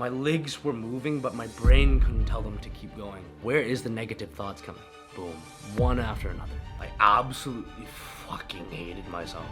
My legs were moving, but my brain couldn't tell them to keep going. Where is the negative thoughts coming? Boom, one after another. I absolutely fucking hated myself.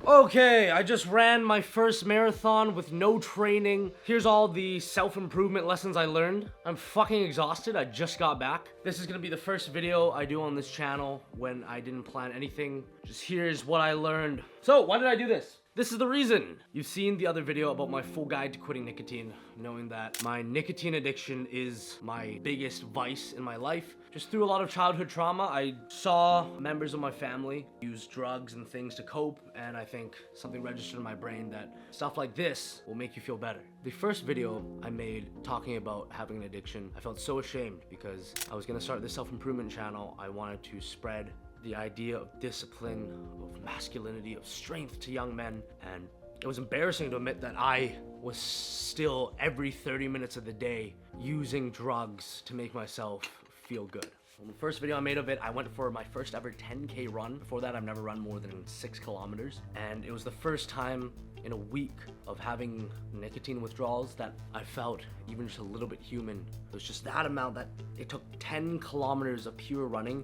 Okay, I just ran my first marathon with no training. Here's all the self-improvement lessons I learned. I'm fucking exhausted, I just got back. This is gonna be the first video I do on this channel when I didn't plan anything. Just here's what I learned. So, why did I do this? This is the reason. You've seen the other video about my full guide to quitting nicotine, knowing that my nicotine addiction is my biggest vice in my life. Just through a lot of childhood trauma, I saw members of my family use drugs and things to cope, and I think something registered in my brain that stuff like this will make you feel better. The first video I made talking about having an addiction, I felt so ashamed because I was gonna start this self-improvement channel. I wanted to spread the idea of discipline, of masculinity, of strength to young men, and it was embarrassing to admit that I was still every 30 minutes of the day using drugs to make myself feel good. In the first video I made of it, I went for my first ever 10K run. Before that, I've never run more than 6 kilometers, and it was the first time in a week of having nicotine withdrawals that I felt even just a little bit human. It was just that amount that it took 10 kilometers of pure running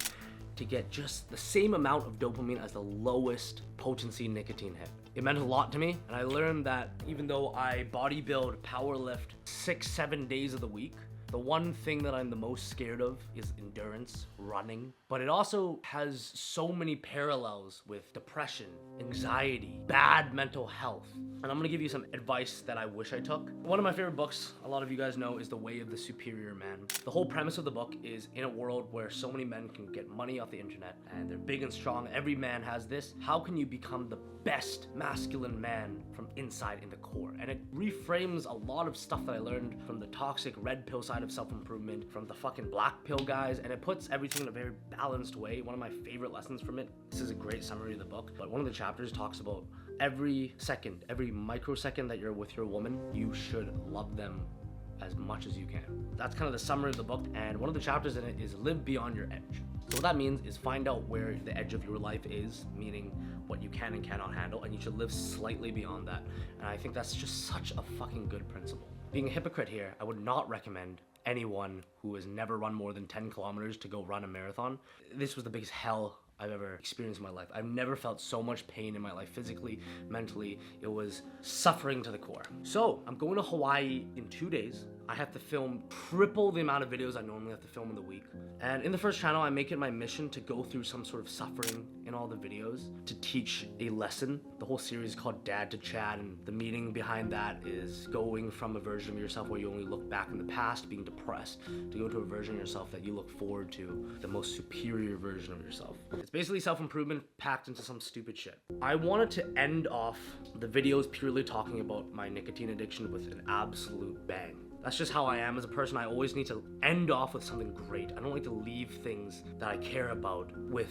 to get just the same amount of dopamine as the lowest potency nicotine hit. It meant a lot to me, and I learned that even though I bodybuild, powerlift 6-7 days of the week, the one thing that I'm the most scared of is endurance, running. But it also has so many parallels with depression, anxiety, bad mental health. And I'm gonna give you some advice that I wish I took. One of my favorite books, a lot of you guys know, is The Way of the Superior Man. The whole premise of the book is in a world where so many men can get money off the internet and they're big and strong, every man has this. How can you become the best masculine man from inside in the core? And it reframes a lot of stuff that I learned from the toxic red pill side of self-improvement, from the fucking black pill guys, and it puts everything in a very balanced way. One of my favorite lessons from it, this is a great summary of the book, but one of the chapters talks about every second, every microsecond that you're with your woman, you should love them as much as you can. That's kind of the summary of the book, and one of the chapters in it is live beyond your edge. So what that means is find out where the edge of your life is, meaning what you can and cannot handle, and you should live slightly beyond that. And I think that's just such a fucking good principle. Being a hypocrite here, I would not recommend anyone who has never run more than 10 kilometers to go run a marathon. This was the biggest hell I've ever experienced in my life. I've never felt so much pain in my life, physically, mentally. It was suffering to the core. So I'm going to Hawaii in 2 days. I have to film triple the amount of videos I normally have to film in the week. And in the first channel, I make it my mission to go through some sort of suffering in all the videos to teach a lesson. The whole series is called Dad to Chad, and the meaning behind that is going from a version of yourself where you only look back in the past, being depressed, to go to a version of yourself that you look forward to, the most superior version of yourself. It's basically self-improvement packed into some stupid shit. I wanted to end off the videos purely talking about my nicotine addiction with an absolute bang. That's just how I am as a person. I always need to end off with something great. I don't like to leave things that I care about with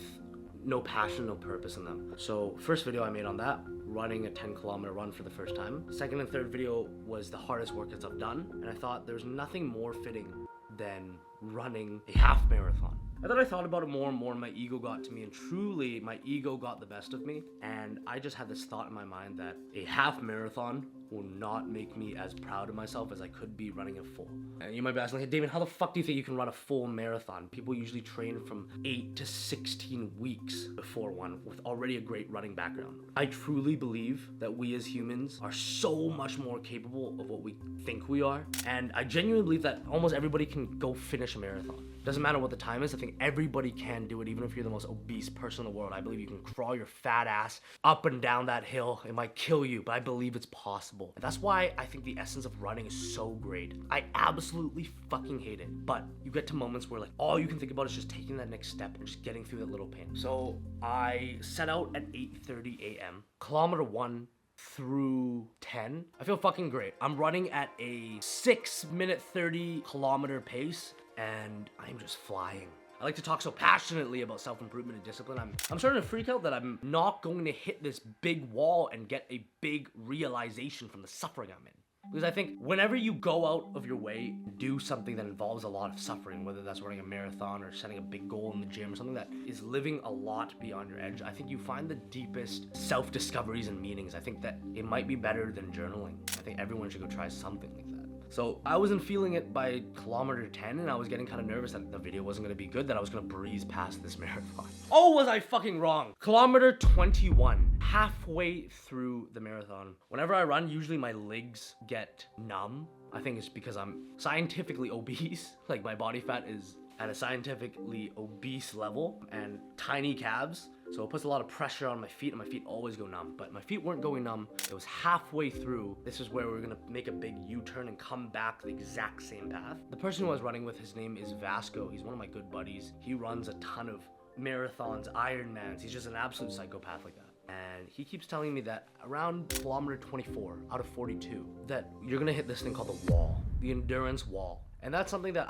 no passion, no purpose in them. So first video I made on that, running a 10-kilometer run for the first time. Second and third video was the hardest workouts I've done, and I thought there's nothing more fitting than running a half marathon. And then I thought about it more and more, and my ego got to me, and truly my ego got the best of me, and I just had this thought in my mind that a half marathon will not make me as proud of myself as I could be running a full. And you might be asking, hey, David, how the fuck do you think you can run a full marathon? People usually train from 8 to 16 weeks before one with already a great running background. I truly believe that we as humans are so much more capable of what we think we are, and I genuinely believe that almost everybody can go finish a marathon. Doesn't matter what the time is, I think everybody can do it, even if you're the most obese person in the world. I believe you can crawl your fat ass up and down that hill. It might kill you, but I believe it's possible. And that's why I think the essence of running is so great. I absolutely fucking hate it, but you get to moments where like all you can think about is just taking that next step and just getting through that little pain. So I set out at 8:30 a.m. Kilometer 1 through 10. I feel fucking great. I'm running at a 6-minute 30-kilometer pace, and I'm just flying. I like to talk so passionately about self-improvement and discipline. I'm starting to freak out that I'm not going to hit this big wall and get a big realization from the suffering I'm in. Because I think whenever you go out of your way and do something that involves a lot of suffering, whether that's running a marathon or setting a big goal in the gym or something that is living a lot beyond your edge, I think you find the deepest self-discoveries and meanings. I think that it might be better than journaling. I think everyone should go try something like that. So I wasn't feeling it by kilometer 10, and I was getting kind of nervous that the video wasn't going to be good, that I was going to breeze past this marathon. Oh, was I fucking wrong? Kilometer 21, halfway through the marathon. Whenever I run, usually my legs get numb. I think it's because I'm scientifically obese. Like, my body fat is at a scientifically obese level and tiny calves. So it puts a lot of pressure on my feet, and my feet always go numb. But my feet weren't going numb. It was halfway through. This is where we're gonna make a big U-turn and come back the exact same path. The person who I was running with, his name is Vasco. He's one of my good buddies. He runs a ton of marathons, Ironmans. He's just an absolute psychopath like that. And he keeps telling me that around kilometer 24 out of 42, that you're gonna hit this thing called the wall, the endurance wall. And that's something that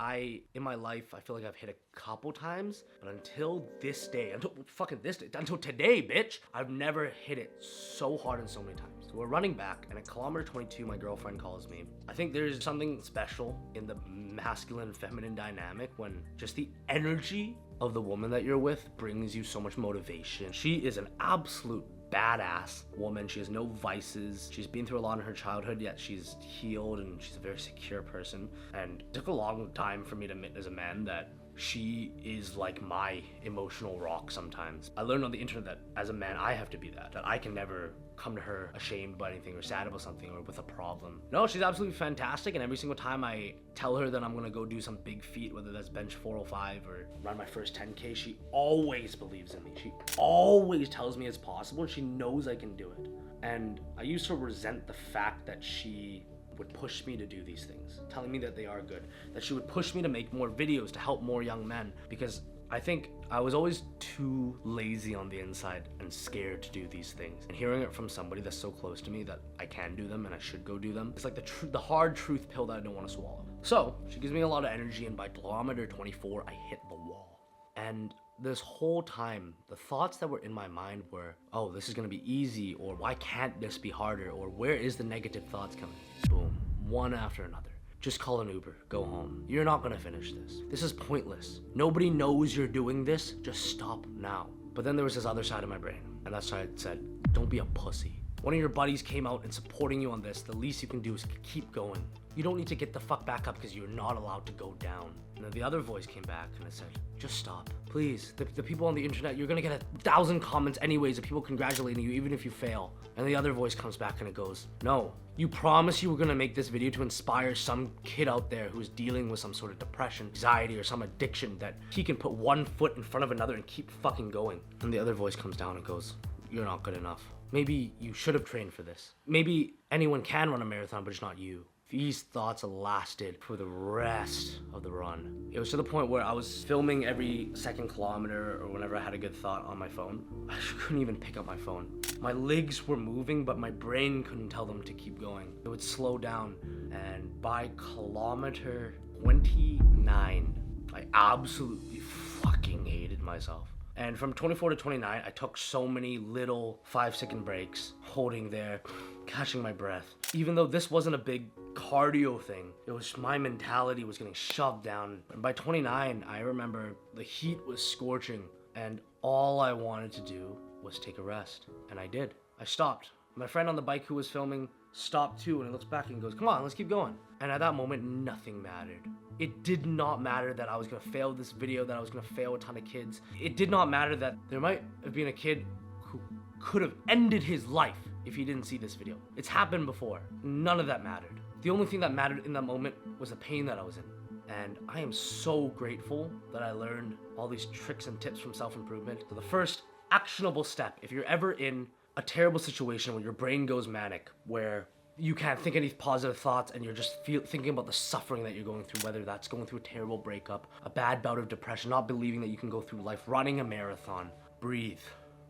in my life, I feel like I've hit a couple times, but until this day, until today, bitch, I've never hit it so hard and so many times. So we're running back, and at kilometer 22, my girlfriend calls me. I think there's something special in the masculine feminine dynamic when just the energy of the woman that you're with brings you so much motivation. She is an absolute badass woman. She has no vices. She's been through a lot in her childhood, yet she's healed, and she's a very secure person. And it took a long time for me to admit as a man that she is like my emotional rock sometimes. I learned on the internet that as a man, I have to be that I can never come to her ashamed about anything or sad about something or with a problem. No, she's absolutely fantastic, and every single time I tell her that I'm gonna go do some big feat, whether that's bench 405 or run my first 10K, she always believes in me. She always tells me it's possible, and she knows I can do it. And I used to resent the fact that she would push me to do these things, telling me that they are good, that she would push me to make more videos to help more young men, because I think I was always too lazy on the inside and scared to do these things. And hearing it from somebody that's so close to me that I can do them and I should go do them, it's like the hard truth pill that I don't want to swallow. So she gives me a lot of energy, and by kilometer 24, I hit the wall. And this whole time, the thoughts that were in my mind were, oh, this is gonna be easy, or why can't this be harder, or where is the negative thoughts coming? Boom, one after another. Just call an Uber, go home. You're not gonna finish this. This is pointless. Nobody knows you're doing this, just stop now. But then there was this other side of my brain, and that side said, don't be a pussy. One of your buddies came out and supporting you on this. The least you can do is keep going. You don't need to get the fuck back up because you're not allowed to go down. And then the other voice came back and it said, just stop. Please, the people on the internet, you're gonna get 1,000 comments anyways of people congratulating you even if you fail. And the other voice comes back and it goes, no, you promised you were gonna make this video to inspire some kid out there who's dealing with some sort of depression, anxiety, or some addiction, that he can put one foot in front of another and keep fucking going. And the other voice comes down and goes, you're not good enough. Maybe you should have trained for this. Maybe anyone can run a marathon, but it's not you. These thoughts lasted for the rest of the run. It was to the point where I was filming every second kilometer or whenever I had a good thought on my phone. I couldn't even pick up my phone. My legs were moving, but my brain couldn't tell them to keep going. It would slow down, and by kilometer 29, I absolutely fucking hated myself. And from 24 to 29, I took so many little 5-second breaks, holding there, catching my breath. Even though this wasn't a big cardio thing, it was my mentality was getting shoved down. And by 29, I remember the heat was scorching, and all I wanted to do was take a rest. And I did. I stopped. My friend on the bike who was filming stopped too, and he looks back and goes, come on, let's keep going. And at that moment, nothing mattered. It did not matter that I was gonna fail this video, that I was gonna fail a ton of kids. It did not matter that there might have been a kid who could have ended his life if he didn't see this video. It's happened before. None of that mattered. The only thing that mattered in that moment was the pain that I was in. And I am so grateful that I learned all these tricks and tips from self-improvement. So the first actionable step, if you're ever in a terrible situation where your brain goes manic, where you can't think any positive thoughts and you're just thinking about the suffering that you're going through, whether that's going through a terrible breakup, a bad bout of depression, not believing that you can go through life, running a marathon, breathe.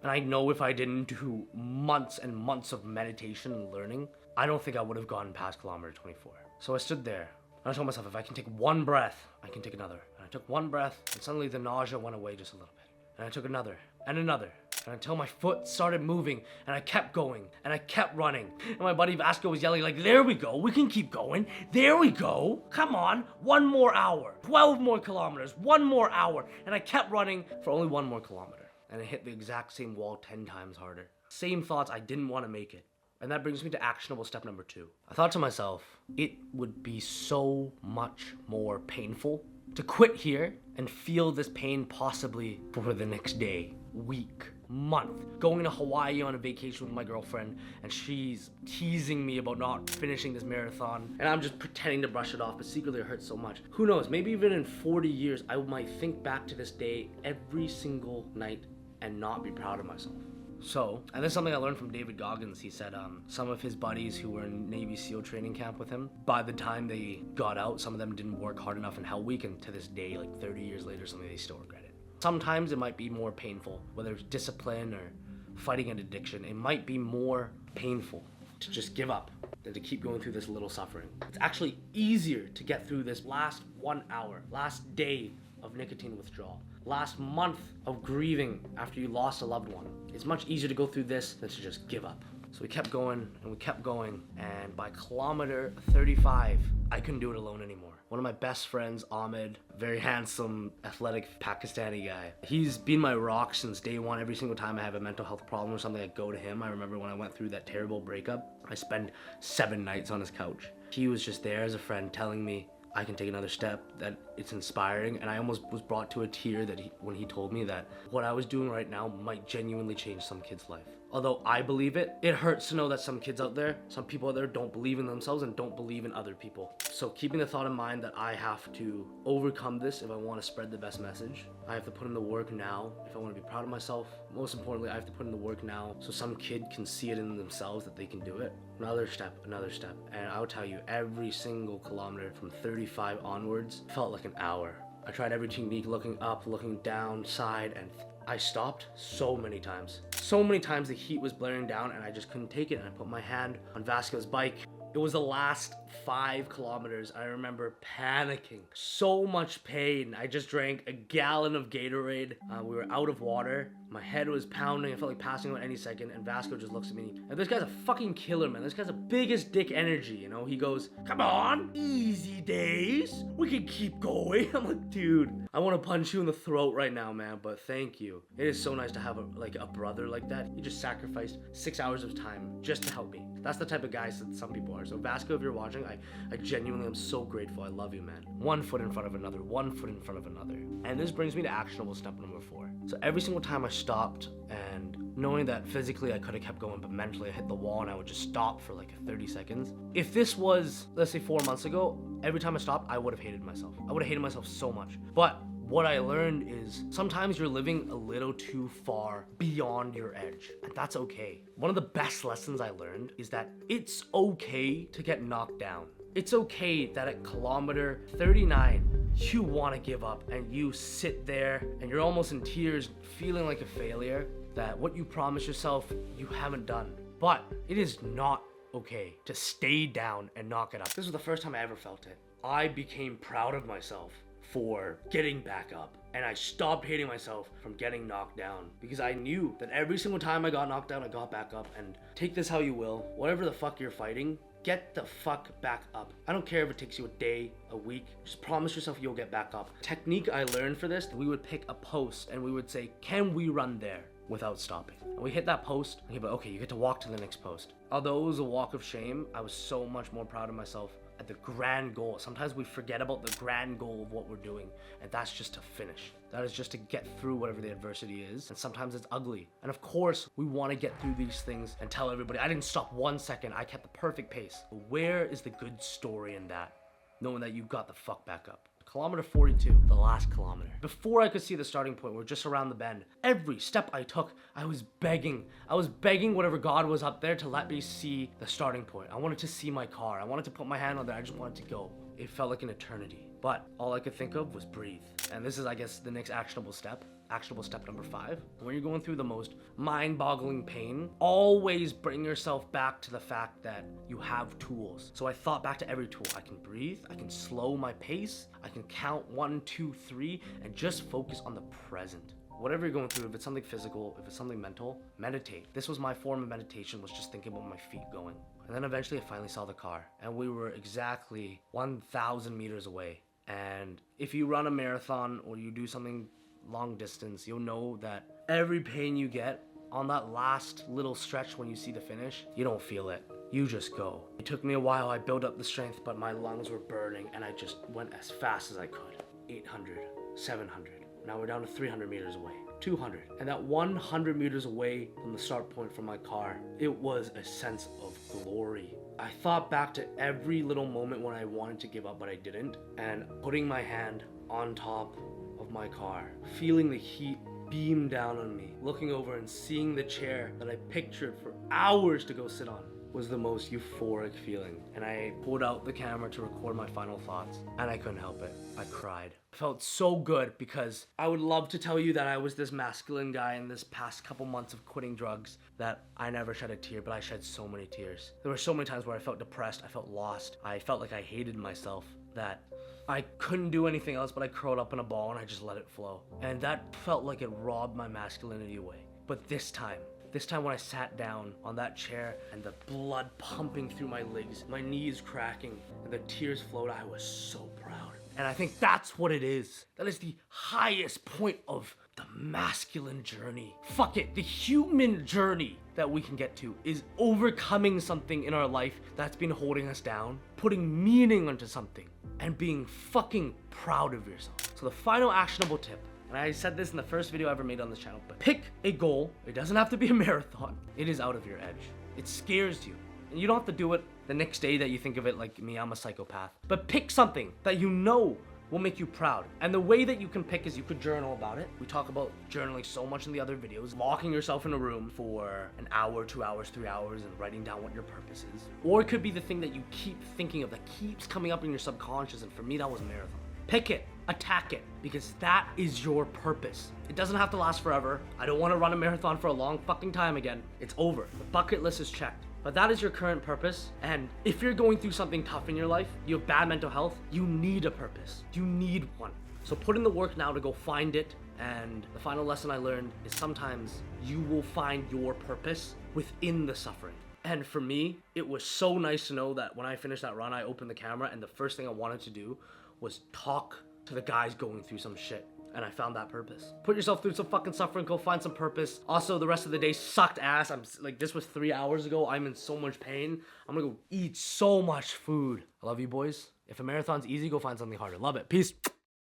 And I know if I didn't do months and months of meditation and learning, I don't think I would have gotten past kilometer 24. So I stood there and I told myself, if I can take one breath, I can take another. And I took one breath, and suddenly the nausea went away just a little bit. And I took another and another. And until my foot started moving, and I kept going, and I kept running. And my buddy Vasco was yelling like, there we go, we can keep going. There we go, come on, 1 more hour, 12 more kilometers, 1 more hour. And I kept running for only 1 more kilometer. And I hit the exact same wall 10 times harder. Same thoughts, I didn't want to make it. And that brings me to actionable step number 2. I thought to myself, it would be so much more painful to quit here and feel this pain possibly for the next day, week, month. Going to Hawaii on a vacation with my girlfriend, and she's teasing me about not finishing this marathon, and I'm just pretending to brush it off, but secretly it hurts so much. Who knows, maybe even in 40 years, I might think back to this day every single night and not be proud of myself. So, and this is something I learned from David Goggins. He said some of his buddies who were in Navy SEAL training camp with him, by the time they got out, some of them didn't work hard enough in Hell Week, and to this day, like 30 years later, something they still regret it. Sometimes it might be more painful, whether it's discipline or fighting an addiction. It might be more painful to just give up than to keep going through this little suffering. It's actually easier to get through this last 1 hour, last day of nicotine withdrawal, last month of grieving after you lost a loved one. It's much easier to go through this than to just give up. So we kept going and we kept going, and by kilometer 35, I couldn't do it alone anymore. One of my best friends, Ahmed, very handsome, athletic Pakistani guy. He's been my rock since day one. Every single time I have a mental health problem or something, I go to him. I remember when I went through that terrible breakup, I spent 7 nights on his couch. He was just there as a friend telling me I can take another step, that it's inspiring, and I almost was brought to a tear that when he told me that what I was doing right now might genuinely change some kid's life. Although I believe it, it hurts to know that some kids out there, some people out there don't believe in themselves and don't believe in other people. So keeping the thought in mind that I have to overcome this if I want to spread the best message, I have to put in the work now if I want to be proud of myself. Most importantly, I have to put in the work now so some kid can see it in themselves that they can do it. Another step, and I'll tell you, every single kilometer from 35 onwards felt like an hour. I tried every technique, looking up, looking down, side, and I stopped so many times. So many times the heat was blaring down and I just couldn't take it, and I put my hand on Vasco's bike. It was the last 5 kilometers. I remember panicking. So much pain. I just drank a gallon of Gatorade. We were out of water. My head was pounding. I felt like passing out any second. And Vasco just looks at me. And this guy's a fucking killer, man. This guy's the biggest dick energy, you know? He goes, "Come on, easy days. We can keep going." I'm like, dude, I want to punch you in the throat right now, man. But thank you. It is so nice to have a brother like that. He just sacrificed 6 hours of time just to help me. That's the type of guys that some people are. So Vasco, if you're watching, I genuinely am so grateful. I love you, man. One foot in front of another, one foot in front of another. And this brings me to actionable step number 4. So every single time I stopped, and knowing that physically I could have kept going, but mentally I hit the wall and I would just stop for like 30 seconds. If this was, let's say 4 months ago, every time I stopped, I would have hated myself. I would have hated myself so much. But what I learned is sometimes you're living a little too far beyond your edge, and that's okay. One of the best lessons I learned is that it's okay to get knocked down. It's okay that at kilometer 39, you want to give up and you sit there and you're almost in tears, feeling like a failure, that what you promised yourself, you haven't done. But it is not okay to stay down and not get up. This was the first time I ever felt it. I became proud of myself for getting back up, and I stopped hating myself from getting knocked down, because I knew that every single time I got knocked down, I got back up. And take this how you will, whatever the fuck you're fighting, get the fuck back up. I don't care if it takes you a day, a week, just promise yourself you'll get back up. Technique I learned for this, we would pick a post and we would say, can we run there without stopping? And we hit that post, and he'd be like, okay, you get to walk to the next post. Although it was a walk of shame, I was so much more proud of myself at the grand goal. Sometimes we forget about the grand goal of what we're doing, and that's just to finish. That is just to get through whatever the adversity is, and sometimes it's ugly. And of course, we want to get through these things and tell everybody, I didn't stop 1 second, I kept the perfect pace. But where is the good story in that? Knowing that you got the fuck back up. Kilometer 42, the last kilometer. Before I could see the starting point, we're just around the bend. Every step I took, I was begging. I was begging whatever God was up there to let me see the starting point. I wanted to see my car. I wanted to put my hand on there. I just wanted to go. It felt like an eternity. But all I could think of was breathe. And this is, I guess, the next actionable step. Actionable step number 5. When you're going through the most mind-boggling pain, always bring yourself back to the fact that you have tools. So I thought back to every tool. I can breathe, I can slow my pace, I can count 1, 2, 3, and just focus on the present. Whatever you're going through, if it's something physical, if it's something mental, meditate. This was my form of meditation, was just thinking about my feet going. And then eventually I finally saw the car, and we were exactly 1,000 meters away. And if you run a marathon or you do something long distance, you'll know that every pain you get on that last little stretch when you see the finish, you don't feel it. You just go. It took me a while. I built up the strength, but my lungs were burning and I just went as fast as I could. 800, 700. Now we're down to 300 meters away, 200. And that 100 meters away from the start point from my car, it was a sense of glory. I thought back to every little moment when I wanted to give up, but I didn't. And putting my hand on top of my car, feeling the heat beam down on me, looking over and seeing the chair that I pictured for hours to go sit on, was the most euphoric feeling. And I pulled out the camera to record my final thoughts, and I couldn't help it. I cried. It felt so good because I would love to tell you that I was this masculine guy in this past couple months of quitting drugs, that I never shed a tear, but I shed so many tears. There were so many times where I felt depressed, I felt lost, I felt like I hated myself, that I couldn't do anything else, but I curled up in a ball and I just let it flow. And that felt like it robbed my masculinity away. But this time when I sat down on that chair and the blood pumping through my legs, my knees cracking, and the tears flowed, I was so proud. And I think that's what it is. That is the highest point of the masculine journey. Fuck it, the human journey that we can get to is overcoming something in our life that's been holding us down, putting meaning onto something, and being fucking proud of yourself. So the final actionable tip, and I said this in the first video I ever made on this channel, but pick a goal. It doesn't have to be a marathon. It is out of your edge. It scares you. And you don't have to do it the next day that you think of it like me, I'm a psychopath. But pick something that you know will make you proud. And the way that you can pick is you could journal about it. We talk about journaling so much in the other videos. Locking yourself in a room for an hour, 2 hours, 3 hours and writing down what your purpose is. Or it could be the thing that you keep thinking of, that keeps coming up in your subconscious. And for me, that was marathon. Pick it, attack it, because that is your purpose. It doesn't have to last forever. I don't want to run a marathon for a long fucking time again. It's over. The bucket list is checked. But that is your current purpose. And if you're going through something tough in your life, you have bad mental health, you need a purpose. You need one. So put in the work now to go find it. And the final lesson I learned is sometimes you will find your purpose within the suffering. And for me, it was so nice to know that when I finished that run, I opened the camera and the first thing I wanted to do was talk to the guys going through some shit. And I found that purpose. Put yourself through some fucking suffering, go find some purpose. Also, the rest of the day sucked ass. I'm like, this was 3 hours ago. I'm in so much pain. I'm gonna go eat so much food. I love you boys. If a marathon's easy, go find something harder. Love it. Peace.